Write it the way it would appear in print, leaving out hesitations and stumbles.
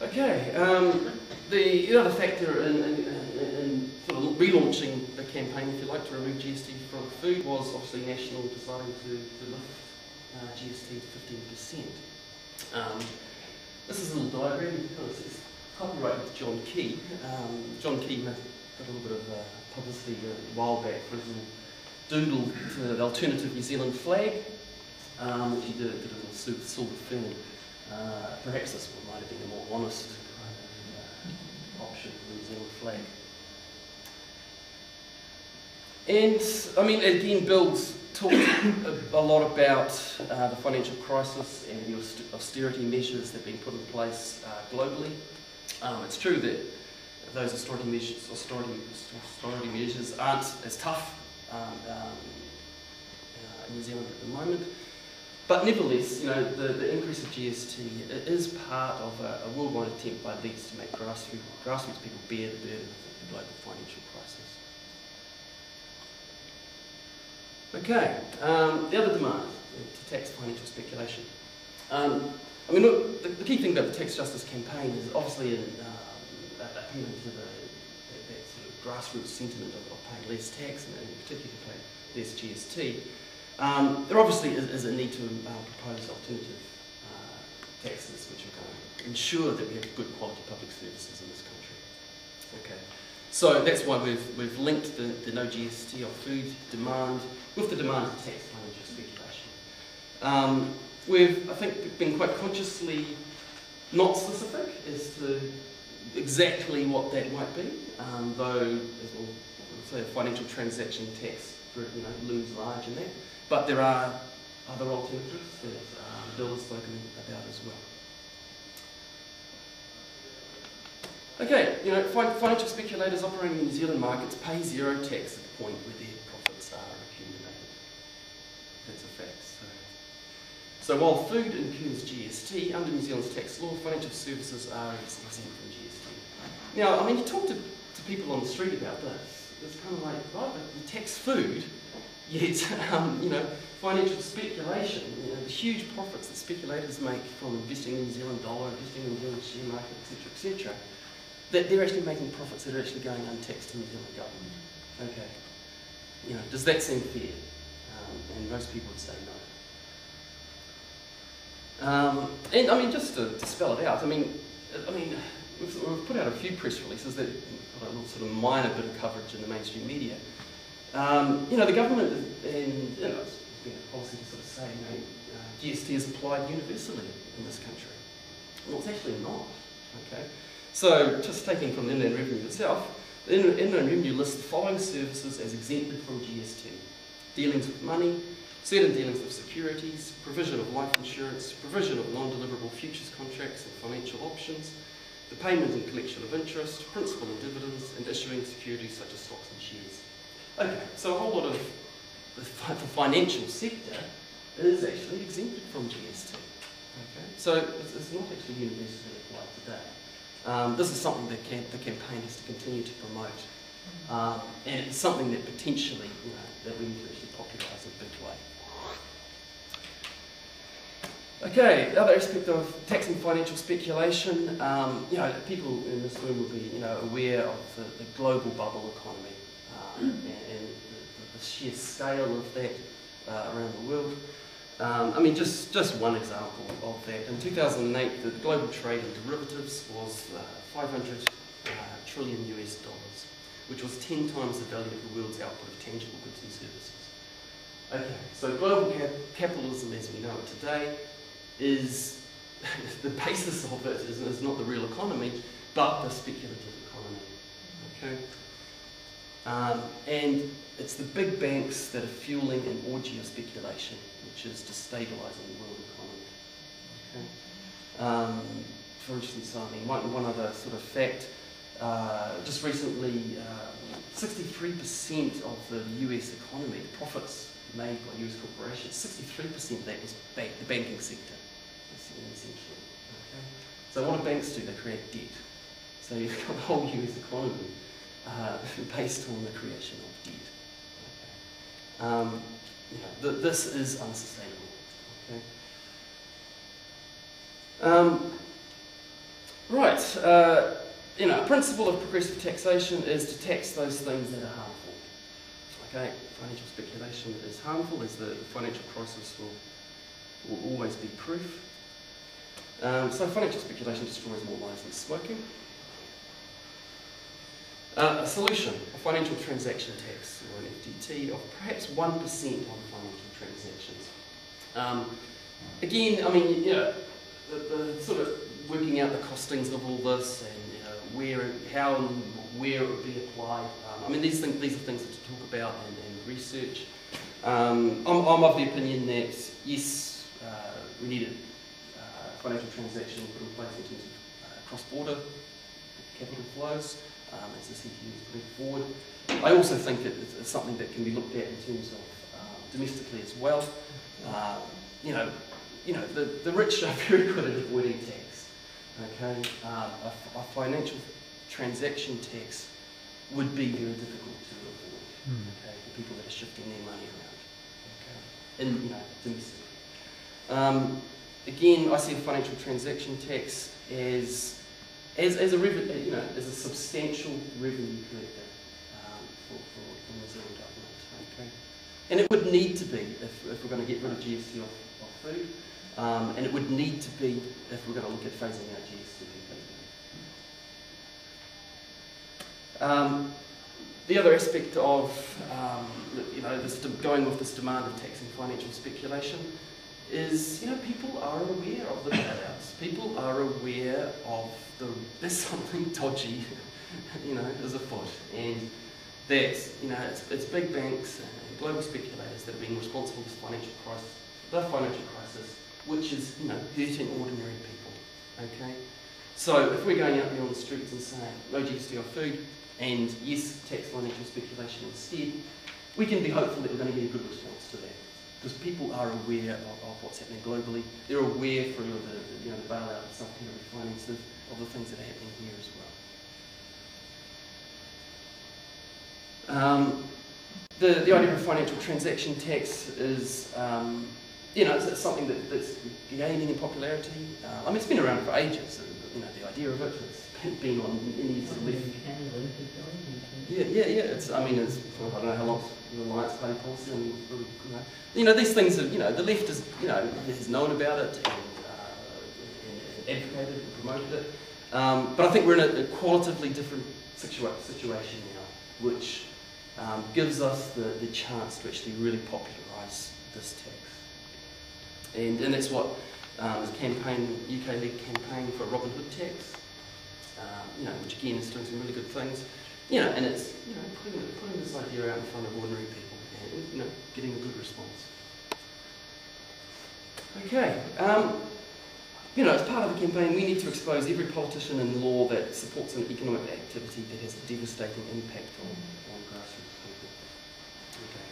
Okay, the other factor in sort of relaunching the campaign, if you like, to remove GST from food was obviously National deciding to lift GST to 15%. This is a little diagram because it's copyrighted to John Key. John Key got a little bit of publicity a while back for his little doodle to the alternative New Zealand flag, which he did a little silver fern. Perhaps this one might have been a more honest option for the New Zealand flag. And, I mean, again, Bill's talked a lot about the financial crisis and the austerity measures that have been put in place globally. It's true that those austerity measures aren't as tough in New Zealand at the moment. But nevertheless, you know, the increase of GST is part of a worldwide attempt by leaders to make grassroots people bear the burden of the global financial crisis. Okay, the other demand, to tax financial speculation. I mean, look, the key thing about the tax justice campaign is obviously appealing to that sort of grassroots sentiment of paying less tax, and in particular paying less GST. There obviously is a need to propose alternative taxes which are going to ensure that we have good quality public services in this country. Okay, so that's why we've linked the no GST of food demand with the demand to tax financial speculation. We've, I think, been quite consciously not specific as to exactly what that might be, though, as we'll say, a financial transaction tax looms large in that. But there are other alternatives that Bill has spoken about as well. Okay, you know, financial speculators operating in New Zealand markets pay zero tax at the point where their profits are accumulated. That's a fact. So while food incurs GST, under New Zealand's tax law, financial services are exempt from GST. Now, I mean, you talk to people on the street about this. It's kind of like, right, but you tax food, yet, you know, financial speculation, you know, the huge profits that speculators make from investing in the New Zealand dollar, investing in the New Zealand share market, etc., that they're actually making profits that are actually going untaxed to the New Zealand government. Okay, you know, does that seem fair? And most people would say no. And I mean, just to spell it out, I mean, we've put out a few press releases that got a little sort of minor bit of coverage in the mainstream media. You know, the government, and you know, it's been a policy to sort of say, you know, GST is applied universally in this country. Well, it's actually not. Okay, so just taking from the Inland Revenue itself, the Inland Revenue lists the following services as exempted from GST: dealings with money, certain dealings with securities, provision of life insurance, provision of non-deliverable futures contracts and financial options, the payment and collection of interest, principal and dividends, and issuing securities such as stocks and shares. Okay, so a whole lot of the financial sector is actually exempted from GST. Okay, so it's not actually universally applied today. This is something that the campaign has to continue to promote, and it's something that potentially, you know, that we need to actually popularise in a big way. Okay, the other aspect of taxing financial speculation, you know, people in this room will be, you know, aware of the global bubble economy and the sheer scale of that around the world. I mean, just one example of that. In 2008, the global trade in derivatives was $500 trillion US, which was 10 times the value of the world's output of tangible goods and services. Okay, so global capitalism as we know it today is, the basis of it is not the real economy, but the speculative economy. Okay? And it's the big banks that are fueling an orgy of speculation, which is destabilising the world economy. Okay? For instance, I mean, one other sort of fact, just recently, 63% of the US economy, the profits made by US corporations, 63% of that was the banking sector, essentially. Okay? So what do banks do? They create debt. So you've got the whole US economy based on the creation of debt. Okay? You know, this is unsustainable. Okay? Right, you know, a principle of progressive taxation is to tax those things that are harmful. Okay, financial speculation is harmful, as the financial crisis will always be proof. So financial speculation destroys more lives than smoking. A solution, a financial transaction tax, or an FTT, of perhaps 1% on financial transactions. Again, I mean, you know, the sort of working out the costings of all this, and you know, how and where it would be applied. I mean, these are things to talk about and research. I'm of the opinion that yes, we need a financial transaction put in place in terms of cross-border capital flows, as the CTU is putting forward. I also think that it's something that can be looked at in terms of domestically as well. You know, the rich are very good at avoiding tax. Okay, a financial transaction tax would be very difficult to avoid. Okay, for people that are shifting their money around. Okay, in, you know, domestically. Again, I see a financial transaction tax as a revenue, you know, as a substantial revenue collector for the New Zealand government. Okay, and it would need to be if we're going to get rid of GST off food. And it would need to be if we're going to look at phasing out GST completely. The other aspect of you know, going with this demand of taxing financial speculation is, you know, people are aware of the bailouts. People are aware of there's something dodgy, you know, is afoot, and that, you know, it's big banks and global speculators that are being responsible for the financial crisis, which is, you know, hurting ordinary people. Okay, so if we're going out there on the streets and saying no GST on food and yes, tax financial speculation instead, we can be hopeful that we're going to get a good response to that, because people are aware of what's happening globally. They're aware through the bailout and self-care refinance of the things that are happening here as well. The idea of financial transaction tax is, you know, it's something that's gaining in popularity. I mean, it's been around for ages. You know, the idea of it, it's been on any sort of left. Yeah. It's, I mean, it's, I don't know how long the Alliance Party policy. I mean, really, you know, these things are, you know, the left is, you know, has known about it and advocated and promoted it. But I think we're in a qualitatively different situation now, which gives us the chance to actually really popularise this tax. And that's what the campaign, UK-led campaign for Robin Hood tax, you know, which again is doing some really good things. You know, and it's, you know, putting this idea out in front of ordinary people and, you know, getting a good response. Okay, you know, as part of the campaign, we need to expose every politician in law that supports an economic activity that has a devastating impact on grassroots people. Okay.